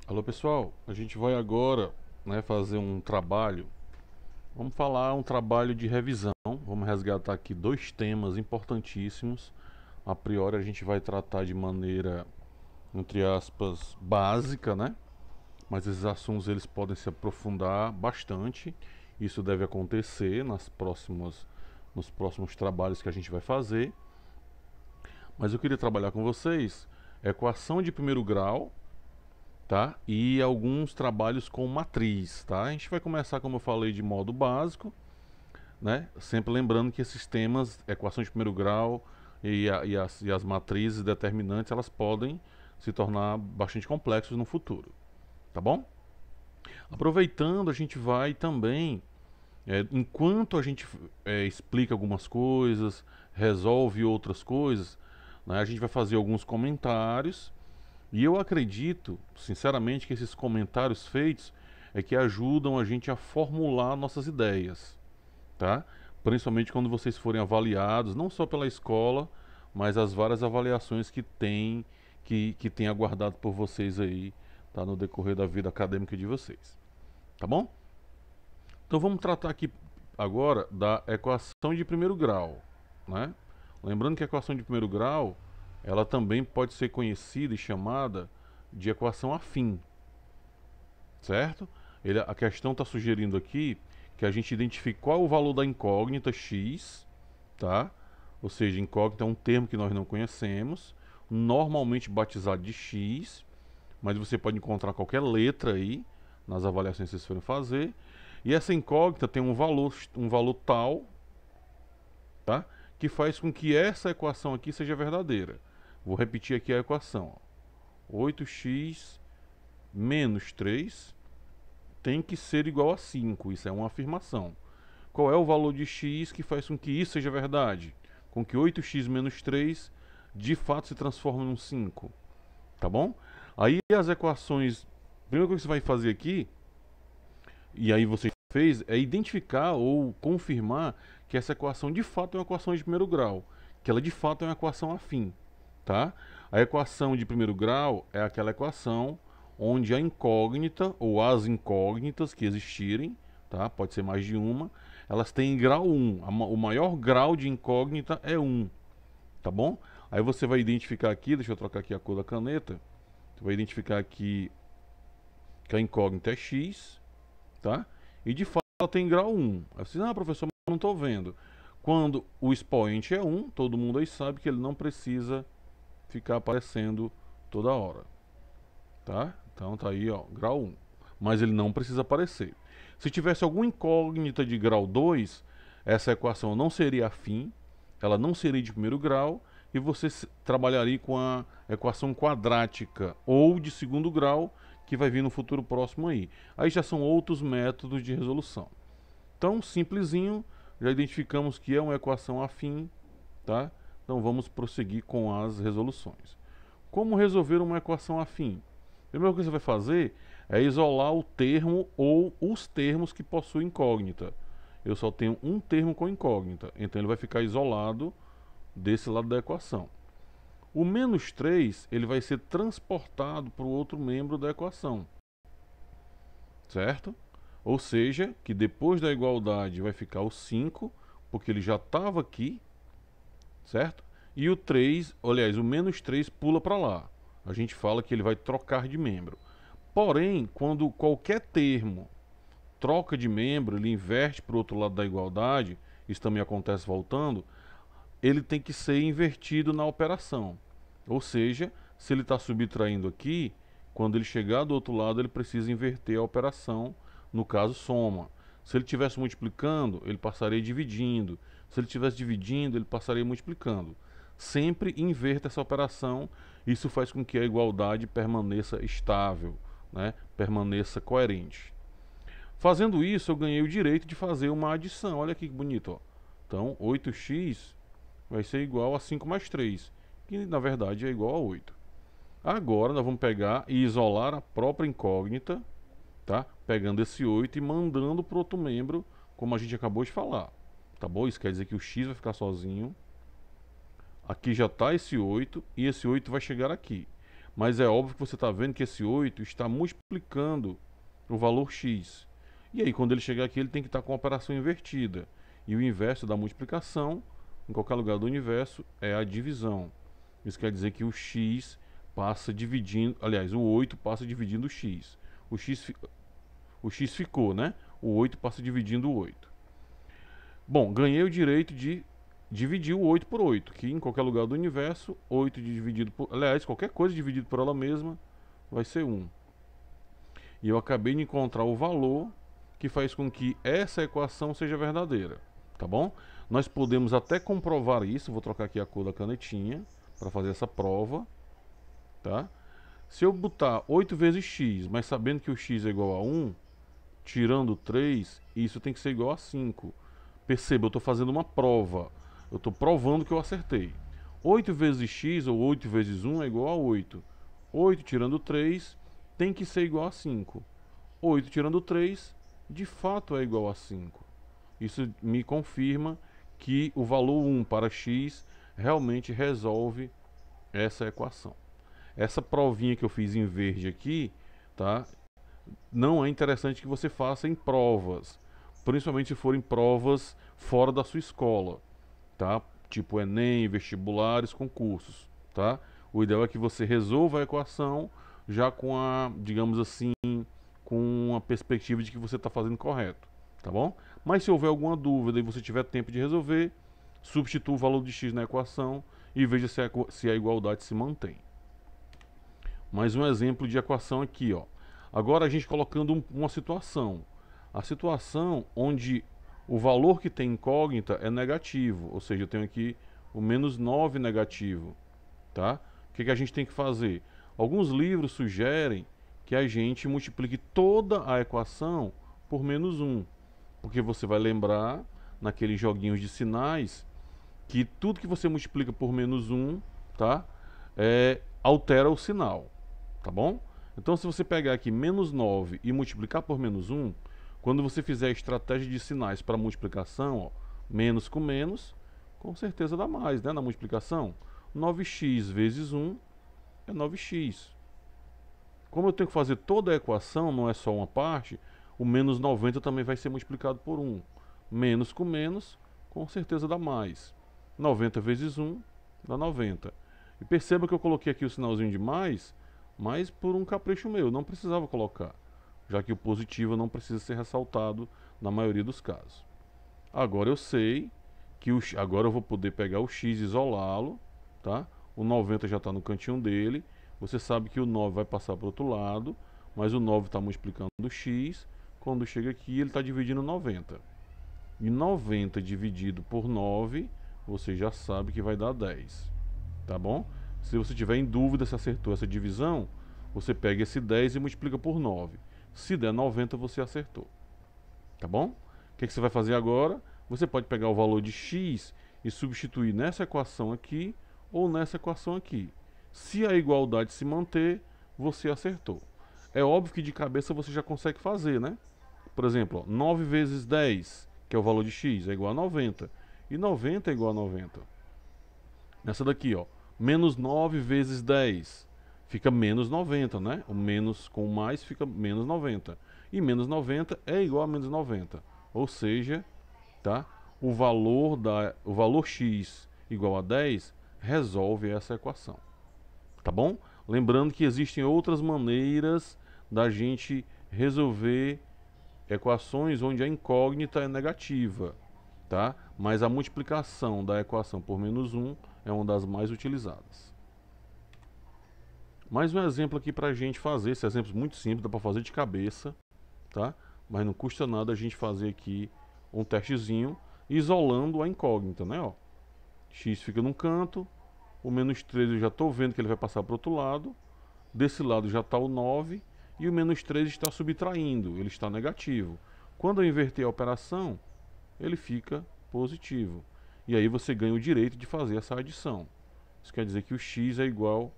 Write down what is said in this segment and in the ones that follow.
Alô pessoal, a gente vai agora, fazer um trabalho. Vamos falar um trabalho de revisão. Vamos resgatar aqui dois temas importantíssimos. A priori a gente vai tratar de maneira, entre aspas, básica, né? Mas esses assuntos eles podem se aprofundar bastante. Isso deve acontecer nos próximos trabalhos que a gente vai fazer. Mas eu queria trabalhar com vocês equação de primeiro grau, tá? E alguns trabalhos com matriz, tá? A gente vai começar, como eu falei, de modo básico, né? Sempre lembrando que esses temas, equação de primeiro grau e as matrizes determinantes, elas podem se tornar bastante complexos no futuro, tá bom? Aproveitando, a gente vai também, enquanto a gente explica algumas coisas, resolve outras coisas, né? A gente vai fazer alguns comentários. E eu acredito, sinceramente, que esses comentários feitos é que ajudam a gente a formular nossas ideias, tá? Principalmente quando vocês forem avaliados, não só pela escola, mas as várias avaliações que tem aguardado por vocês aí, tá? No decorrer da vida acadêmica de vocês, tá bom? Então vamos tratar aqui agora da equação de primeiro grau, né? Lembrando que a equação de primeiro grau, ela também pode ser conhecida e chamada de equação afim, certo? A questão está sugerindo aqui que a gente identifique qual é o valor da incógnita x, tá? Ou seja, incógnita é um termo que nós não conhecemos, normalmente batizado de x, mas você pode encontrar qualquer letra aí nas avaliações que vocês forem fazer. E essa incógnita tem um valor tal, tá? Que faz com que essa equação aqui seja verdadeira. Vou repetir aqui a equação. 8x menos 3 tem que ser igual a 5. Isso é uma afirmação. Qual é o valor de x que faz com que isso seja verdade? Com que 8x menos 3 de fato se transforme em um 5. Tá bom? Aí as equações. A primeira coisa que você vai fazer aqui, e aí você fez, é identificar ou confirmar que essa equação de fato é uma equação de primeiro grau. Que ela de fato é uma equação afim. Tá? A equação de primeiro grau é aquela equação onde a incógnita ou as incógnitas que existirem, tá? Pode ser mais de uma, elas têm grau 1. O maior grau de incógnita é 1, tá bom? Aí você vai identificar aqui, deixa eu trocar aqui a cor da caneta, você vai identificar aqui que a incógnita é x, tá? E de fato ela tem grau 1. Aí você diz, professor, mas eu não estou vendo. Quando o expoente é 1, todo mundo aí sabe que ele não precisa ficar aparecendo toda hora, tá? Então tá aí, ó, grau 1. Mas ele não precisa aparecer. Se tivesse alguma incógnita de grau 2, essa equação não seria afim, ela não seria de primeiro grau, e você trabalharia com a equação quadrática ou de segundo grau, que vai vir no futuro próximo aí. Aí já são outros métodos de resolução. Então, simplesinho, já identificamos que é uma equação afim, tá? Então vamos prosseguir com as resoluções. Como resolver uma equação afim? A primeira coisa que você vai fazer é isolar o termo ou os termos que possuem incógnita. Eu só tenho um termo com incógnita, então ele vai ficar isolado desse lado da equação. O menos 3 ele vai ser transportado para o outro membro da equação, certo? Ou seja, que depois da igualdade vai ficar o 5, porque ele já estava aqui, certo? E o 3, aliás, o menos 3 pula para lá. A gente fala que ele vai trocar de membro. Porém, quando qualquer termo troca de membro, ele inverte para o outro lado da igualdade, isso também acontece voltando, ele tem que ser invertido na operação. Ou seja, se ele está subtraindo aqui, quando ele chegar do outro lado, ele precisa inverter a operação, no caso soma. Se ele estivesse multiplicando, ele passaria dividindo. Se ele estivesse dividindo, ele passaria multiplicando. Sempre inverta essa operação, isso faz com que a igualdade permaneça estável, né? Permaneça coerente. Fazendo isso, eu ganhei o direito de fazer uma adição. Olha aqui que bonito, ó. Então, 8x vai ser igual a 5 mais 3, que na verdade é igual a 8. Agora nós vamos pegar e isolar a própria incógnita, tá? Pegando esse 8 e mandando para o outro membro, como a gente acabou de falar. Tá bom? Isso quer dizer que o x vai ficar sozinho. Aqui já está esse 8 e esse 8 vai chegar aqui. Mas é óbvio que você está vendo que esse 8 está multiplicando o valor x. E aí, quando ele chegar aqui, ele tem que estar com a operação invertida. E o inverso da multiplicação, em qualquer lugar do universo, é a divisão. Isso quer dizer que o x passa dividindo, aliás, o 8 passa dividindo o x. O x ficou, né? O 8 passa dividindo o 8. Bom, ganhei o direito de dividir o 8 por 8, que em qualquer lugar do universo, 8 dividido por... Aliás, qualquer coisa dividido por ela mesma vai ser 1. E eu acabei de encontrar o valor que faz com que essa equação seja verdadeira, tá bom? Nós podemos até comprovar isso, vou trocar aqui a cor da canetinha para fazer essa prova, tá? Se eu botar 8 vezes x, mas sabendo que o x é igual a 1, tirando 3, isso tem que ser igual a 5. Perceba, eu estou fazendo uma prova. Eu estou provando que eu acertei. 8 vezes x, ou 8 vezes 1, é igual a 8. 8 tirando 3 tem que ser igual a 5. 8 tirando 3, de fato é igual a 5. Isso me confirma que o valor 1 para x realmente resolve essa equação. Essa provinha que eu fiz em verde aqui, tá? Não é interessante que você faça em provas, principalmente se forem provas fora da sua escola, tá? Tipo Enem, vestibulares, concursos, tá? O ideal é que você resolva a equação já com a, digamos assim, com a perspectiva de que você está fazendo correto, tá bom? Mas se houver alguma dúvida e você tiver tempo de resolver, substitua o valor de x na equação e veja se a igualdade se mantém. Mais um exemplo de equação aqui, ó. Agora a gente colocando uma situação. A situação onde o valor que tem incógnita é negativo, ou seja, eu tenho aqui o menos 9 negativo, tá? O que a gente tem que fazer? Alguns livros sugerem que a gente multiplique toda a equação por menos 1, porque você vai lembrar, naqueles joguinhos de sinais, que tudo que você multiplica por menos 1, tá? Altera o sinal, tá bom? Então, se você pegar aqui menos 9 e multiplicar por menos 1, quando você fizer a estratégia de sinais para multiplicação, ó, menos com menos, com certeza dá mais, né, na multiplicação. 9x vezes 1 é 9x. Como eu tenho que fazer toda a equação, não é só uma parte, o menos 90 também vai ser multiplicado por 1. Menos, com certeza dá mais. 90 vezes 1 dá 90. E perceba que eu coloquei aqui o sinalzinho de mais, mas por um capricho meu, não precisava colocar, já que o positivo não precisa ser ressaltado na maioria dos casos. Agora eu sei que agora eu vou poder pegar o x e isolá-lo, tá? O 90 já está no cantinho dele. Você sabe que o 9 vai passar para o outro lado, mas o 9 está multiplicando o x. Quando chega aqui, ele está dividindo 90. E 90 dividido por 9, você já sabe que vai dar 10. Tá bom? Se você tiver em dúvida se acertou essa divisão, você pega esse 10 e multiplica por 9. Se der 90, você acertou. Tá bom? O que você vai fazer agora? Você pode pegar o valor de x e substituir nessa equação aqui ou nessa equação aqui. Se a igualdade se manter, você acertou. É óbvio que de cabeça você já consegue fazer, né? Por exemplo, ó, 9 vezes 10, que é o valor de x, é igual a 90. E 90 é igual a 90. Nessa daqui, ó, menos 9 vezes 10, fica menos 90, né? O menos com o mais fica menos 90. E menos 90 é igual a menos 90. Ou seja, tá? O valor x igual a 10 resolve essa equação. Tá bom? Lembrando que existem outras maneiras da gente resolver equações onde a incógnita é negativa, tá? Mas a multiplicação da equação por menos 1 é uma das mais utilizadas. Mais um exemplo aqui para a gente fazer. Esse exemplo é muito simples, dá para fazer de cabeça, tá? Mas não custa nada a gente fazer aqui um testezinho isolando a incógnita, né? Ó, x fica num canto, o menos 3 eu já estou vendo que ele vai passar para o outro lado, desse lado já está o 9 e o menos 3 está subtraindo, ele está negativo. Quando eu inverter a operação, ele fica positivo. E aí você ganha o direito de fazer essa adição. Isso quer dizer que o x é igual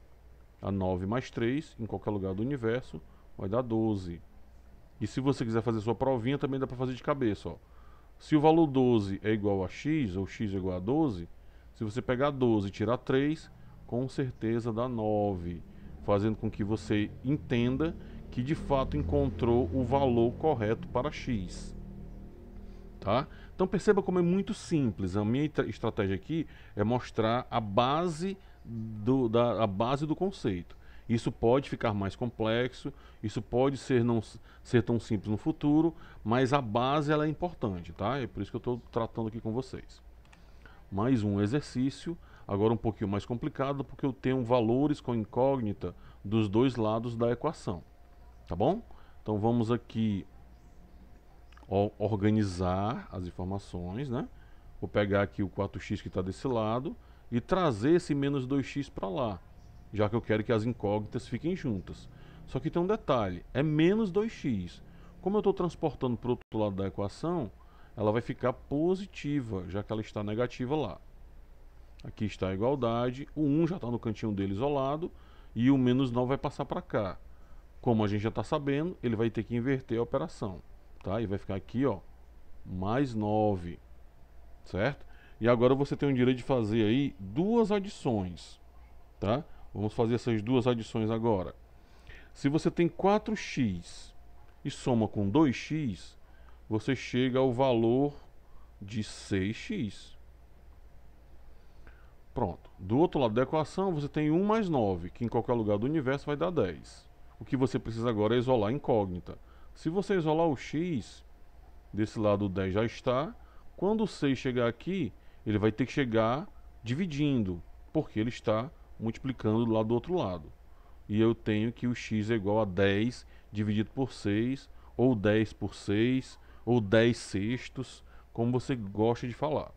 a 9 mais 3, em qualquer lugar do universo, vai dar 12. E se você quiser fazer sua provinha, também dá para fazer de cabeça, ó. Se o valor 12 é igual a x, ou x é igual a 12, se você pegar 12 e tirar 3, com certeza dá 9. fazendo com que você entenda que de fato encontrou o valor correto para x. Tá? Então perceba como é muito simples. A minha estratégia aqui é mostrar a base do conceito. Isso pode ficar mais complexo, isso pode não ser tão simples no futuro, mas a base ela é importante, tá? É por isso que eu estou tratando aqui com vocês. Mais um exercício, agora um pouquinho mais complicado, porque eu tenho valores com incógnita dos dois lados da equação, tá bom? Então vamos aqui organizar as informações, né? Vou pegar aqui o 4x que está desse lado e trazer esse menos 2x para lá, já que eu quero que as incógnitas fiquem juntas. Só que tem um detalhe, é menos 2x. Como eu estou transportando para o outro lado da equação, ela vai ficar positiva, já que ela está negativa lá. Aqui está a igualdade, o 1 já está no cantinho dele isolado, e o menos 9 vai passar para cá. Como a gente já está sabendo, ele vai ter que inverter a operação. Tá? E vai ficar aqui, ó, mais 9, certo? E agora você tem o direito de fazer aí duas adições, tá? Vamos fazer essas duas adições agora. Se você tem 4x e soma com 2x, você chega ao valor de 6x. Pronto. Do outro lado da equação, você tem 1 mais 9, que em qualquer lugar do universo vai dar 10. O que você precisa agora é isolar a incógnita. Se você isolar o x, desse lado o 10 já está. Quando o 6 chegar aqui, ele vai ter que chegar dividindo, porque ele está multiplicando do lado do outro lado. E eu tenho que o x é igual a 10 dividido por 6, ou 10 por 6, ou 10 sextos, como você gosta de falar.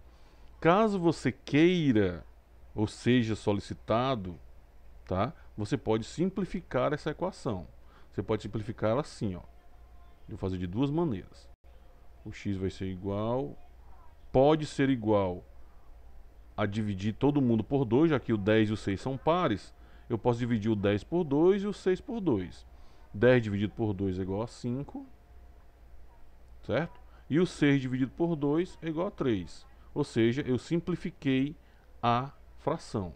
Caso você queira, ou seja solicitado, tá? Você pode simplificar essa equação. Você pode simplificar ela assim, ó. Eu vou fazer de duas maneiras. O x vai ser igual, pode ser igual a dividir todo mundo por 2, já que o 10 e o 6 são pares. Eu posso dividir o 10 por 2 e o 6 por 2. 10 dividido por 2 é igual a 5, certo? E o 6 dividido por 2 é igual a 3. Ou seja, eu simplifiquei a fração.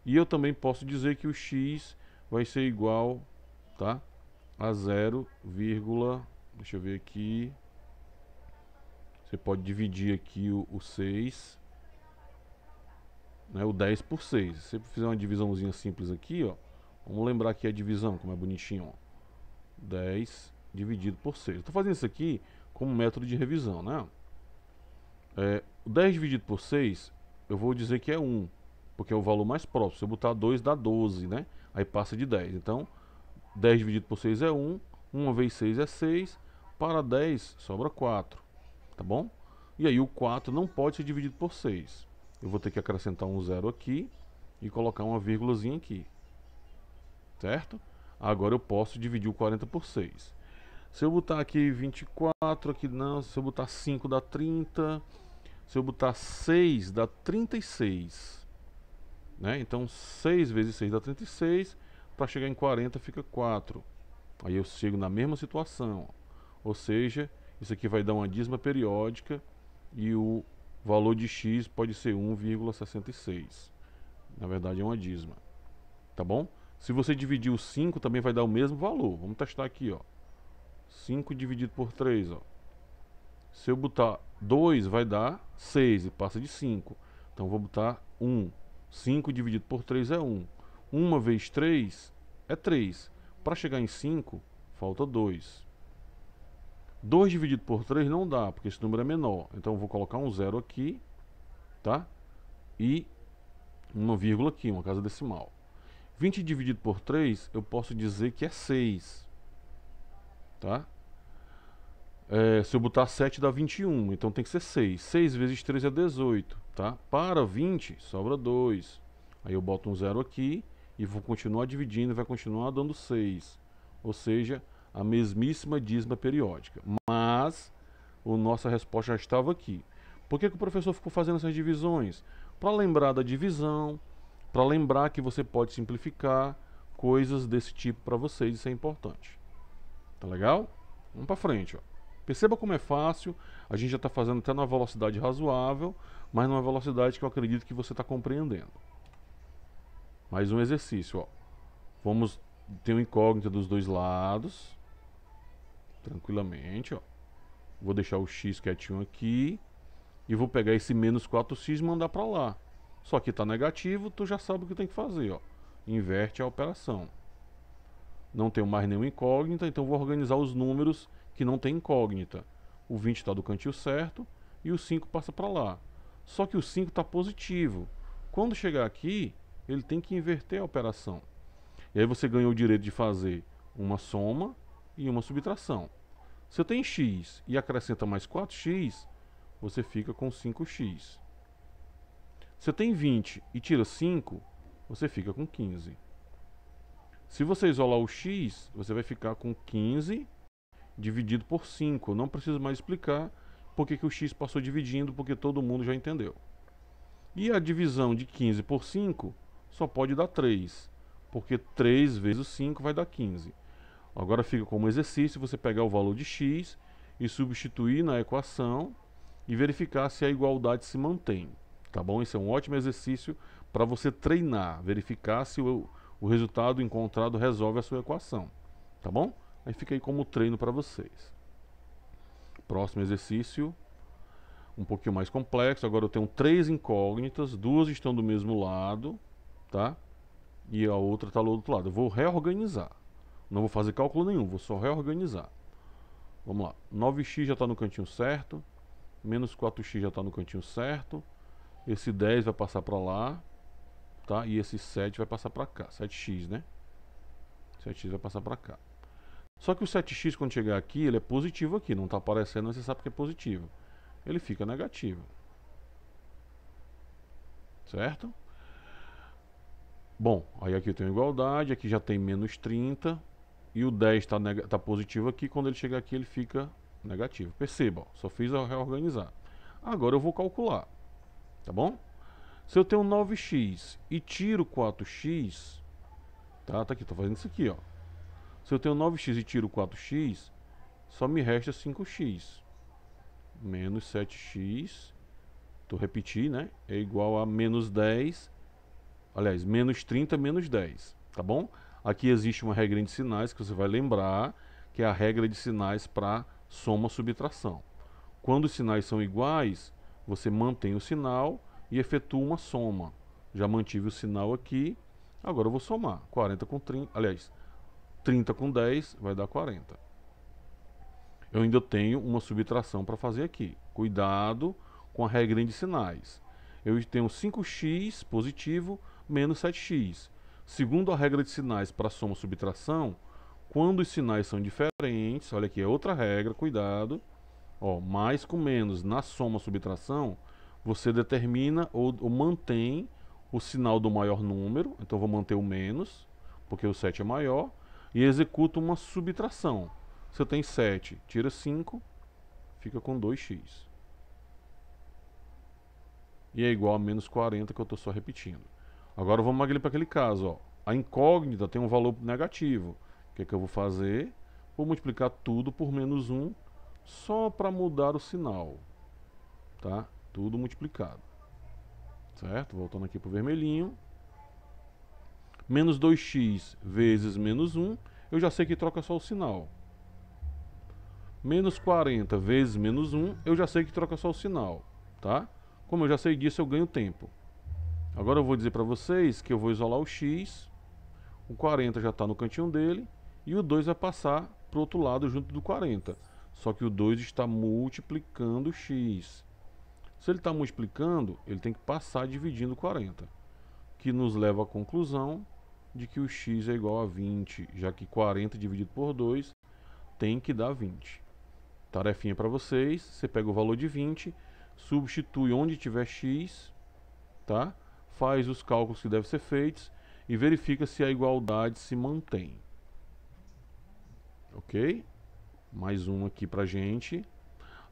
E eu também posso dizer que o x vai ser igual, tá, a 0, deixa eu ver aqui. Você pode dividir aqui o 6, né, o 10 por 6. Se você fizer uma divisãozinha simples aqui, ó, vamos lembrar aqui a divisão, como é bonitinho, ó. 10 dividido por 6. Estou fazendo isso aqui como método de revisão, né? O 10 dividido por 6, eu vou dizer que é 1, porque é o valor mais próximo. Se eu botar 2 dá 12, né? Aí passa de 10. Então, 10 dividido por 6 é 1, 1 vezes 6 é 6, para 10 sobra 4, tá bom? E aí o 4 não pode ser dividido por 6. Eu vou ter que acrescentar um 0 aqui e colocar uma vírgulazinha aqui, certo? Agora eu posso dividir o 40 por 6. Se eu botar aqui 24, aqui não, se eu botar 5 dá 30, se eu botar 6 dá 36, né? Então 6 vezes 6 dá 36, para chegar em 40 fica 4. Aí eu chego na mesma situação, ou seja, isso aqui vai dar uma dízima periódica e o valor de x pode ser 1,66. Na verdade é uma dízima, tá bom? Se você dividir o 5 também vai dar o mesmo valor. Vamos testar aqui, ó. 5 dividido por 3, ó. Se eu botar 2 vai dar 6 e passa de 5. Então vou botar 1. 5 dividido por 3 é 1. 1 vezes 3 é 3. Para chegar em 5, falta 2. 2 dividido por 3 não dá, porque esse número é menor. Então eu vou colocar um 0 aqui, tá? E uma vírgula aqui, uma casa decimal. 20 dividido por 3, eu posso dizer que é 6. Tá? Se eu botar 7 dá 21, então tem que ser 6. 6 vezes 3 é 18, tá? Para 20, sobra 2. Aí eu boto um 0 aqui e vou continuar dividindo, vai continuar dando 6. Ou seja, a mesmíssima dízima periódica. Mas a nossa resposta já estava aqui. Por que o professor ficou fazendo essas divisões? Para lembrar da divisão, para lembrar que você pode simplificar coisas desse tipo para vocês, isso é importante. Tá legal? Vamos para frente, ó. Perceba como é fácil, a gente já está fazendo até numa velocidade razoável, mas numa velocidade que eu acredito que você está compreendendo. Mais um exercício, ó. Vamos ter uma incógnita dos dois lados. Tranquilamente, ó. Vou deixar o x quietinho aqui. E vou pegar esse menos 4x e mandar para lá. Só que está negativo, tu já sabe o que tem que fazer, ó. Inverte a operação. Não tenho mais nenhuma incógnita, então vou organizar os números que não tem incógnita. O 20 está do cantinho certo e o 5 passa para lá. Só que o 5 está positivo. Quando chegar aqui, ele tem que inverter a operação. E aí você ganhou o direito de fazer uma soma e uma subtração. Se eu tenho x e acrescenta mais 4x, você fica com 5x. Se eu tenho 20 e tira 5, você fica com 15. Se você isolar o x, você vai ficar com 15 dividido por 5. Eu não preciso mais explicar por que o x passou dividindo, porque todo mundo já entendeu. E a divisão de 15 por 5 só pode dar 3, porque 3 vezes 5 vai dar 15. Agora fica como exercício você pegar o valor de x e substituir na equação e verificar se a igualdade se mantém. Tá bom? Esse é um ótimo exercício para você treinar, verificar se o resultado encontrado resolve a sua equação. Tá bom? Aí fica aí como treino para vocês. Próximo exercício, um pouquinho mais complexo. Agora eu tenho 3 incógnitas, 2 estão do mesmo lado, tá? E a outra está do outro lado. Eu vou reorganizar. Não vou fazer cálculo nenhum, vou só reorganizar. Vamos lá. 9x já está no cantinho certo. Menos 4x já está no cantinho certo. Esse 10 vai passar para lá. Tá? E esse 7 vai passar para cá. 7x, né? 7x vai passar para cá. Só que o 7x, quando chegar aqui, ele é positivo aqui. Não está aparecendo, mas você sabe que é positivo. Ele fica negativo. Certo? Bom, aí aqui eu tenho igualdade. Aqui já tem menos 30. E o 10 tá positivo aqui. Quando ele chegar aqui, ele fica negativo. Perceba, ó, só fiz a reorganizar. Agora eu vou calcular. Tá bom? Se eu tenho 9x e tiro 4x, tá aqui, tô fazendo isso aqui, ó. Se eu tenho 9x e tiro 4x, só me resta 5x. Menos 7x, tô repetindo, né? É igual a menos 10, aliás, menos 30 menos 10, tá bom? Aqui existe uma regra de sinais que você vai lembrar, que é a regra de sinais para soma-subtração. Quando os sinais são iguais, você mantém o sinal e efetua uma soma. Já mantive o sinal aqui, agora eu vou somar. 40 com 30, aliás, 30 com 10 vai dar 40. Eu ainda tenho uma subtração para fazer aqui. Cuidado com a regra de sinais. Eu tenho 5x positivo menos 7x. Segundo a regra de sinais para soma-subtração, quando os sinais são diferentes, olha aqui, é outra regra, cuidado. Ó, mais com menos na soma-subtração, você determina ou mantém o sinal do maior número. Então vou manter o menos, porque o 7 é maior, e executo uma subtração. Se eu tenho 7, tira 5, fica com 2x. E é igual a menos 40, que eu estou só repetindo. Agora vamos para aquele caso, ó. A incógnita tem um valor negativo. O que é que eu vou fazer? Vou multiplicar tudo por menos 1, só para mudar o sinal. Tá? Tudo multiplicado. Certo? Voltando aqui para o vermelhinho. Menos 2x vezes menos 1, eu já sei que troca só o sinal. Menos 40 vezes menos 1, eu já sei que troca só o sinal. Tá? Como eu já sei disso, eu ganho tempo. Agora eu vou dizer para vocês que eu vou isolar o x, o 40 já está no cantinho dele, e o 2 vai passar para o outro lado junto do 40. Só que o 2 está multiplicando o x. Se ele está multiplicando, ele tem que passar dividindo 40. Que nos leva à conclusão de que o x é igual a 20, já que 40 dividido por 2 tem que dar 20. Tarefinha para vocês, você pega o valor de 20, substitui onde tiver x, tá? Faz os cálculos que devem ser feitos e verifica se a igualdade se mantém. Ok? Mais um aqui pra gente.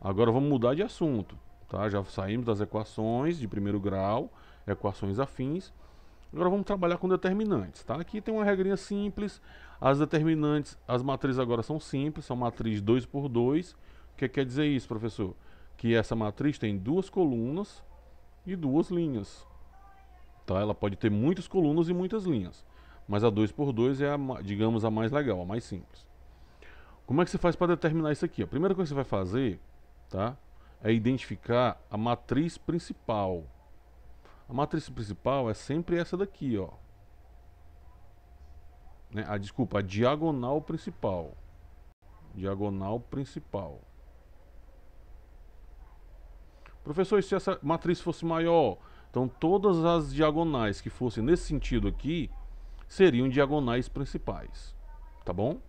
Agora vamos mudar de assunto, tá? Já saímos das equações de primeiro grau, equações afins. Agora vamos trabalhar com determinantes, tá? Aqui tem uma regrinha simples. As determinantes, as matrizes agora são simples, são matriz 2 por 2. O que quer dizer isso, professor? Que essa matriz tem 2 colunas e 2 linhas. Tá? Ela pode ter muitas colunas e muitas linhas. Mas a 2 por 2 é, digamos, a mais legal, a mais simples. Como é que você faz para determinar isso aqui? A primeira coisa que você vai fazer, tá, é identificar a matriz principal. A matriz principal é sempre essa daqui, ó. Né? Desculpa, a diagonal principal. Diagonal principal. Professor, e se essa matriz fosse maior? Então todas as diagonais que fossem nesse sentido aqui seriam diagonais principais. Tá bom?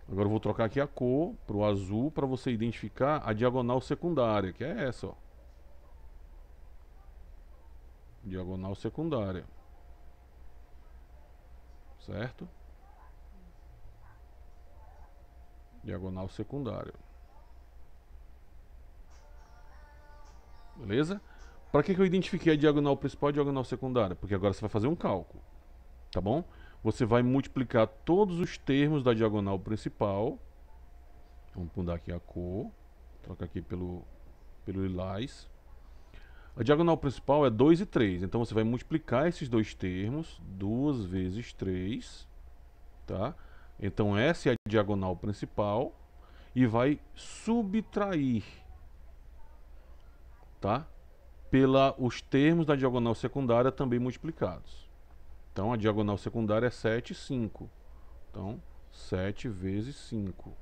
Agora eu vou trocar aqui a cor para o azul para você identificar a diagonal secundária, que é essa, ó. Diagonal secundária. Certo? Diagonal secundária. Beleza? Para que eu identifiquei a diagonal principal e a diagonal secundária? Porque agora você vai fazer um cálculo. Tá bom? Você vai multiplicar todos os termos da diagonal principal. Vamos mudar aqui a cor. Troca aqui pelo lilás. A diagonal principal é 2 e 3. Então você vai multiplicar esses dois termos. 2 vezes 3. Tá? Então essa é a diagonal principal. E vai subtrair, tá, os termos da diagonal secundária também multiplicados. Então a diagonal secundária é 7 e 5. Então 7 vezes 5.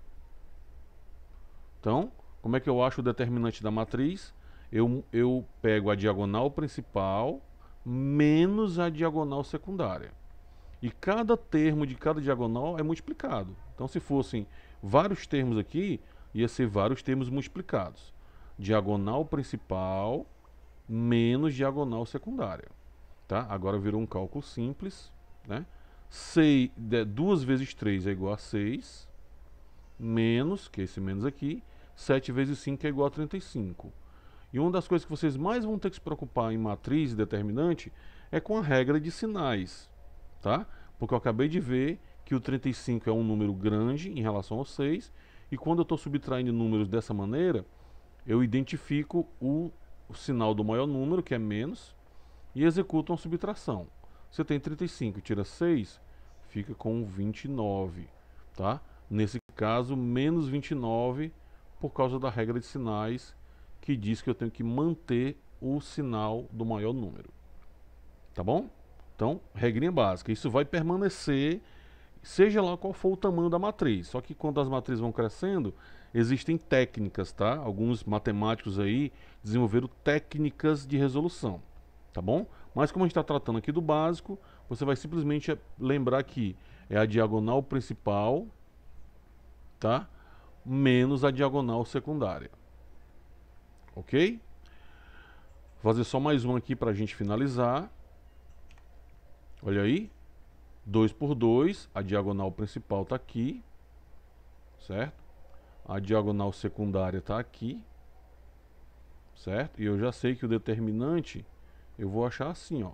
Então, como é que eu acho o determinante da matriz? Eu pego a diagonal principal menos a diagonal secundária. E cada termo de cada diagonal é multiplicado. Então, se fossem vários termos aqui, ia ser vários termos multiplicados. Diagonal principal menos diagonal secundária. Tá? Agora virou um cálculo simples. Né? 2 vezes 3 é igual a 6. Menos, que é esse menos aqui, 7 vezes 5 é igual a 35. E uma das coisas que vocês mais vão ter que se preocupar em matriz e determinante é com a regra de sinais. Tá? Porque eu acabei de ver que o 35 é um número grande em relação ao 6, e quando eu estou subtraindo números dessa maneira, eu identifico o sinal do maior número, que é menos, e executo uma subtração. Você tem 35, tira 6, fica com 29. Tá? Nesse caso, menos 29, por causa da regra de sinais, que diz que eu tenho que manter o sinal do maior número. Tá bom? Então, regrinha básica. Isso vai permanecer, seja lá qual for o tamanho da matriz. Só que quando as matrizes vão crescendo, existem técnicas, tá? Alguns matemáticos aí desenvolveram técnicas de resolução, tá bom? Mas como a gente está tratando aqui do básico, você vai simplesmente lembrar que é a diagonal principal, tá? Menos a diagonal secundária. Ok? Vou fazer só mais um aqui para a gente finalizar. Olha aí, 2 por 2, a diagonal principal está aqui, certo? A diagonal secundária está aqui, certo? E eu já sei que o determinante eu vou achar assim, ó.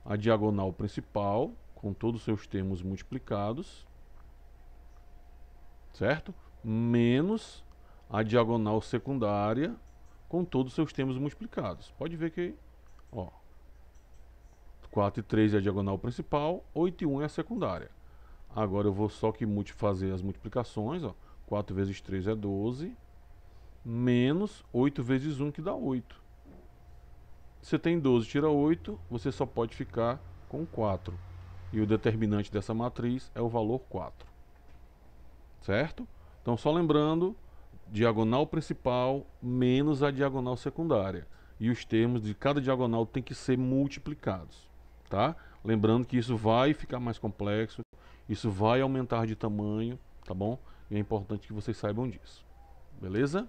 A diagonal principal, com todos os seus termos multiplicados, certo? Menos a diagonal secundária, com todos os seus termos multiplicados. Pode ver que, ó, 4 e 3 é a diagonal principal, 8 e 1 é a secundária. Agora eu vou só que fazer as multiplicações, ó. 4 vezes 3 é 12, menos 8 vezes 1, que dá 8. Você tem 12, tira 8, você só pode ficar com 4. E o determinante dessa matriz é o valor 4. Certo? Então, só lembrando, diagonal principal menos a diagonal secundária. E os termos de cada diagonal tem que ser multiplicados. Tá? Lembrando que isso vai ficar mais complexo, isso vai aumentar de tamanho, tá bom? E é importante que vocês saibam disso. Beleza?